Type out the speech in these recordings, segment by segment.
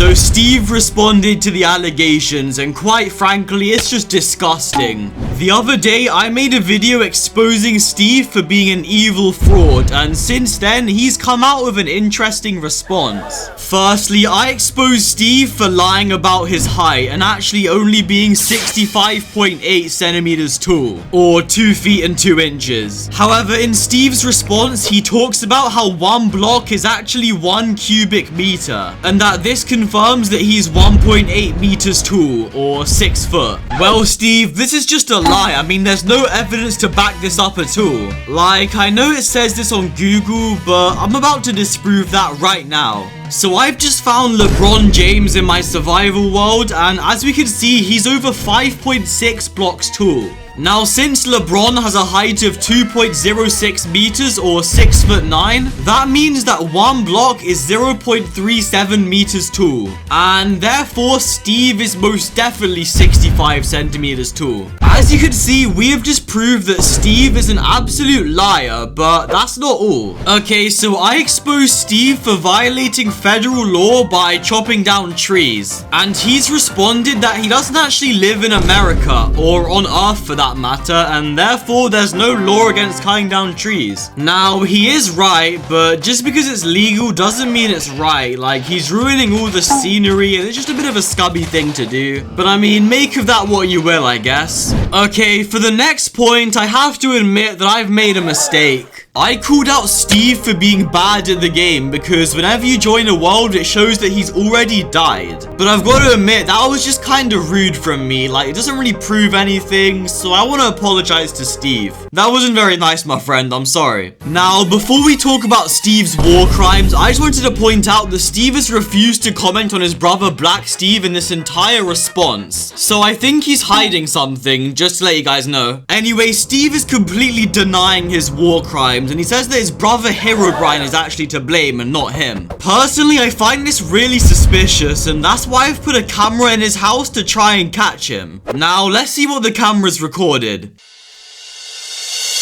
So Steve responded to the allegations, and quite frankly, it's just disgusting. The other day, I made a video exposing Steve for being an evil fraud, and since then, he's come out with an interesting response. Firstly, I exposed Steve for lying about his height and actually only being 65.8 centimeters tall, or 2 feet and 2 inches. However, in Steve's response, he talks about how 1 block is actually 1 cubic meter, and that this confirms that he's 1.8 meters tall, or 6 foot. Well, Steve, this is just a lie. I mean, there's no evidence to back this up at all. Like, I know it says this on Google, but I'm about to disprove that right now. So I've just found LeBron James in my survival world, and as we can see, he's over 5.6 blocks tall. Now, since LeBron has a height of 2.06 meters or 6'9", that means that 1 block is 0.37 meters tall. And therefore, Steve is most definitely 65 centimeters tall. As you can see, we have just proved that Steve is an absolute liar, but that's not all. Okay, so I exposed Steve for violating federal law by chopping down trees. And he's responded that he doesn't actually live in America, or on Earth for that matter, and therefore there's no law against cutting down trees. Now, he is right, but just because it's legal doesn't mean it's right. Like, he's ruining all the scenery, and it's just a bit of a scummy thing to do. But I mean, make of that what you will, I guess. Okay, for the next point, I have to admit that I've made a mistake. I called out Steve for being bad at the game because whenever you join a world, it shows that he's already died. But I've got to admit, that was just kind of rude from me. Like, it doesn't really prove anything, so I want to apologize to Steve. That wasn't very nice, my friend. I'm sorry. Now, before we talk about Steve's war crimes, I just wanted to point out that Steve has refused to comment on his brother Black Steve in this entire response. So I think he's hiding something, just to let you guys know. Anyway, Steve is completely denying his war crimes, and he says that his brother Herobrine is actually to blame and not him. Personally, I find this really suspicious, and that's why I've put a camera in his house to try and catch him. Now, let's see what the camera's recorded.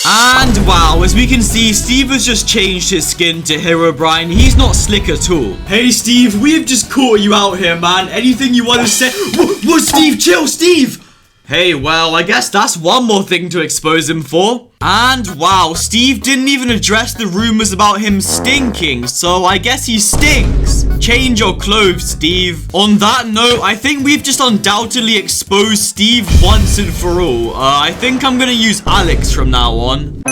And wow, as we can see, Steve has just changed his skin to Herobrine. He's not slick at all. Hey Steve, we have just caught you out here, man. Anything you want to say? What, Steve? Chill, Steve! Hey, well, I guess that's one more thing to expose him for. And wow, Steve didn't even address the rumors about him stinking, so I guess he stinks. Change your clothes, Steve. On that note, I think we've just undoubtedly exposed Steve once and for all. I think I'm gonna use Alex from now on.